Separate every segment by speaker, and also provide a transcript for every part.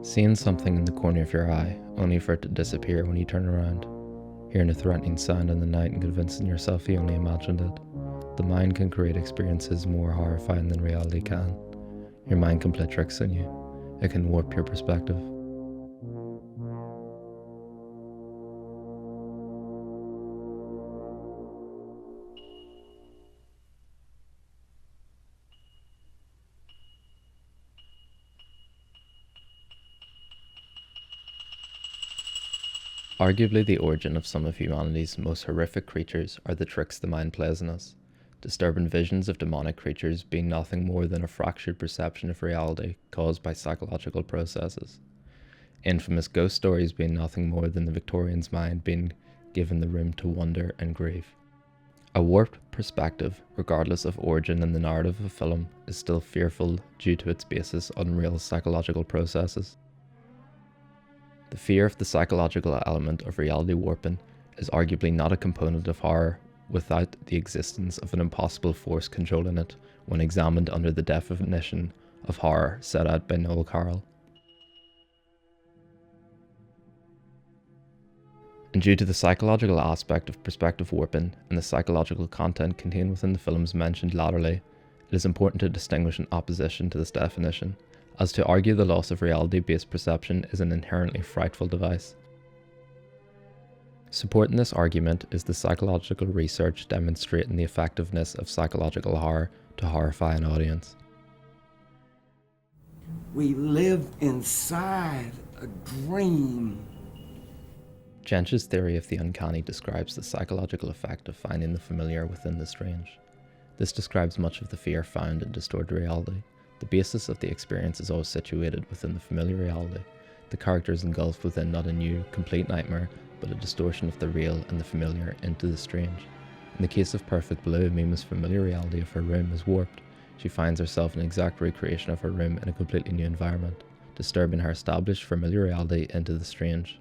Speaker 1: Seeing something in the corner of your eye, only for it to disappear when you turn around. Hearing a threatening sound in the night and convincing yourself you only imagined it. The mind can create experiences more horrifying than reality can. Your mind can play tricks on you. It can warp your perspective. Arguably the origin of some of humanity's most horrific creatures are the tricks the mind plays on us. Disturbing visions of demonic creatures being nothing more than a fractured perception of reality caused by psychological processes. Infamous ghost stories being nothing more than the Victorian's mind being given the room to wonder and grieve. A warped perspective, regardless of origin in the narrative of a film, is still fearful due to its basis on real psychological processes. The fear of the psychological element of reality warping is arguably not a component of horror without the existence of an impossible force controlling it when examined under the definition of horror set out by Noel Carroll. And due to the psychological aspect of perspective warping and the psychological content contained within the films mentioned latterly, it is important to distinguish in opposition to this definition, as to argue the loss of reality-based perception is an inherently frightful device. Supporting this argument is the psychological research demonstrating the effectiveness of psychological horror to horrify an audience.
Speaker 2: We live inside a dream.
Speaker 1: Jensh's theory of the uncanny describes the psychological effect of finding the familiar within the strange. This describes much of the fear found in distorted reality. The basis of the experience is always situated within the familiar reality. The character is engulfed within not a new, complete nightmare, but a distortion of the real and the familiar into the strange. In the case of Perfect Blue, Mima's familiar reality of her room is warped. She finds herself an exact recreation of her room in a completely new environment, disturbing her established familiar reality into the strange.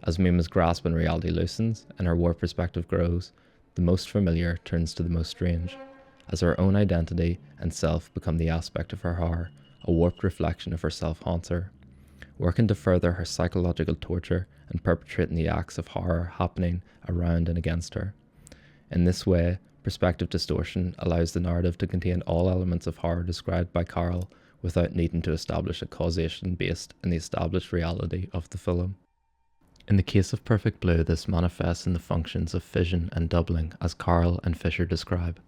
Speaker 1: As Mima's grasp on reality loosens and her warped perspective grows, the most familiar turns to the most strange. As her own identity and self become the aspect of her horror, a warped reflection of herself haunts her, working to further her psychological torture and perpetrating the acts of horror happening around and against her. In this way, perspective distortion allows the narrative to contain all elements of horror described by Carroll without needing to establish a causation based in the established reality of the film. In the case of Perfect Blue, this manifests in the functions of fission and doubling, as Carroll and Fisher describe.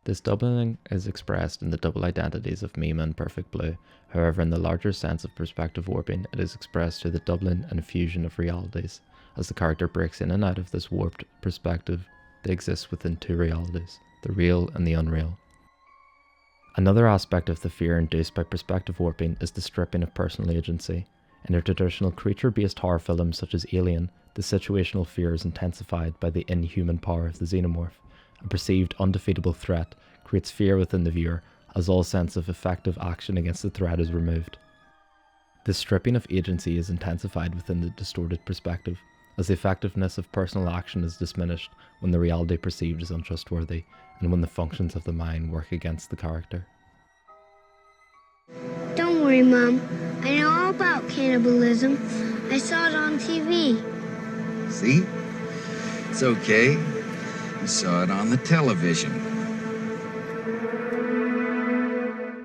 Speaker 1: This doubling is expressed in the double identities of Mima and Perfect Blue. However, in the larger sense of perspective warping, it is expressed through the doubling and fusion of realities. As the character breaks in and out of this warped perspective, they exist within two realities, the real and the unreal. Another aspect of the fear induced by perspective warping is the stripping of personal agency. In a traditional creature-based horror films such as Alien, the situational fear is intensified by the inhuman power of the xenomorph. A perceived undefeatable threat creates fear within the viewer, as all sense of effective action against the threat is removed. This stripping of agency is intensified within the distorted perspective, as the effectiveness of personal action is diminished when the reality perceived is untrustworthy, and when the functions of the mind work against the character.
Speaker 3: Don't worry, Mom. I know all about cannibalism. I saw it on TV.
Speaker 4: See? It's okay. You saw it on the television.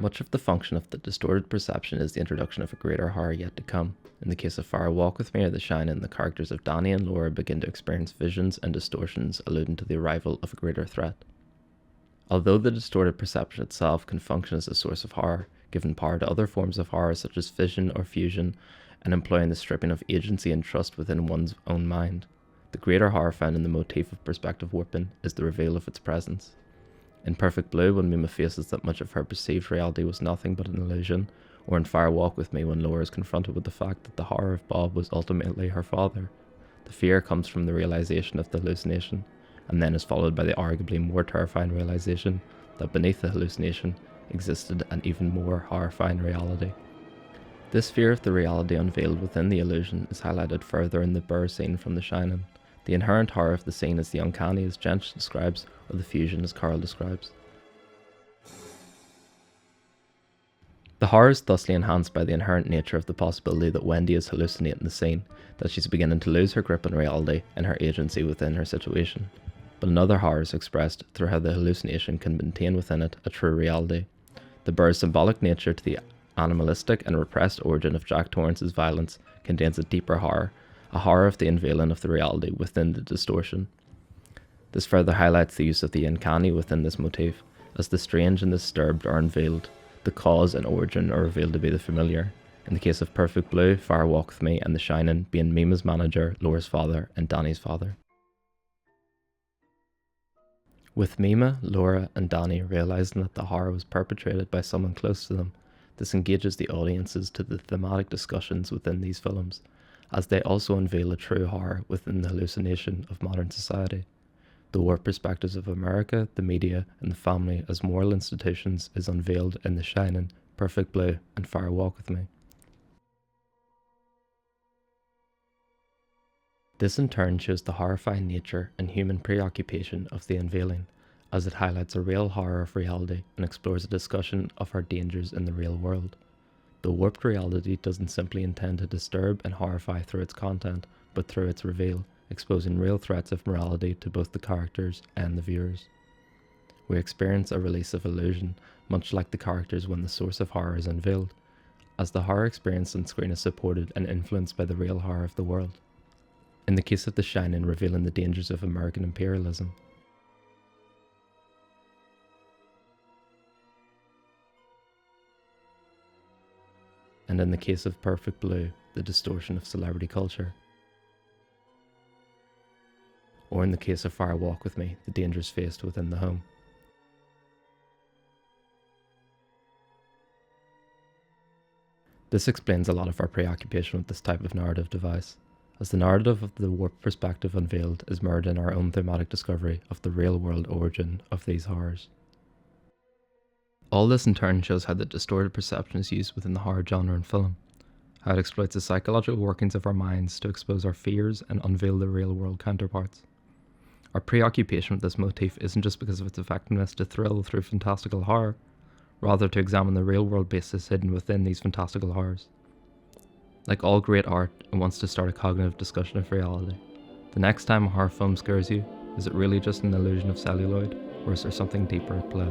Speaker 1: Much of the function of the distorted perception is the introduction of a greater horror yet to come. In the case of Fire Walk With Me or The Shining, the characters of Danny and Laura begin to experience visions and distortions alluding to the arrival of a greater threat. Although the distorted perception itself can function as a source of horror, giving power to other forms of horror such as fission or fusion, and employing the stripping of agency and trust within one's own mind, the greater horror found in the motif of perspective warping is the reveal of its presence. In Perfect Blue, when Mima faces that much of her perceived reality was nothing but an illusion, or in Fire Walk With Me when Laura is confronted with the fact that the horror of Bob was ultimately her father, the fear comes from the realization of the hallucination, and then is followed by the arguably more terrifying realization that beneath the hallucination existed an even more horrifying reality. This fear of the reality unveiled within the illusion is highlighted further in the Burr scene from The Shining. The inherent horror of the scene is the uncanny as Jensh describes, or the fusion as Carroll describes. The horror is thusly enhanced by the inherent nature of the possibility that Wendy is hallucinating the scene, that she's beginning to lose her grip on reality and her agency within her situation. But another horror is expressed through how the hallucination can maintain within it a true reality. The bird's symbolic nature to the animalistic and repressed origin of Jack Torrance's violence contains a deeper horror, a horror of the unveiling of the reality within the distortion. This further highlights the use of the uncanny within this motif, as the strange and disturbed are unveiled, the cause and origin are revealed to be the familiar. In the case of Perfect Blue, Fire Walk With Me and The Shining being Mima's manager, Laura's father, and Danny's father. With Mima, Laura, and Danny realising that the horror was perpetrated by someone close to them, this engages the audiences to the thematic discussions within these films, as they also unveil a true horror within the hallucination of modern society. The warped perspectives of America, the media, and the family as moral institutions is unveiled in The Shining, Perfect Blue, and Fire Walk With Me. This in turn shows the horrifying nature and human preoccupation of the unveiling, as it highlights a real horror of reality and explores a discussion of our dangers in the real world. The warped reality doesn't simply intend to disturb and horrify through its content, but through its reveal, exposing real threats of morality to both the characters and the viewers. We experience a release of illusion, much like the characters when the source of horror is unveiled, as the horror experience on screen is supported and influenced by the real horror of the world. In the case of The Shining, revealing the dangers of American imperialism. And in the case of Perfect Blue, the distortion of celebrity culture. Or in the case of Fire Walk With Me, the dangers faced within the home. This explains a lot of our preoccupation with this type of narrative device, as the narrative of the warped perspective unveiled is mirrored in our own thematic discovery of the real-world origin of these horrors. All this in turn shows how the distorted perception is used within the horror genre and film, how it exploits the psychological workings of our minds to expose our fears and unveil their real-world counterparts. Our preoccupation with this motif isn't just because of its effectiveness to thrill through fantastical horror, rather to examine the real-world basis hidden within these fantastical horrors. Like all great art, it wants to start a cognitive discussion of reality. The next time a horror film scares you, is it really just an illusion of celluloid, or is there something deeper at play?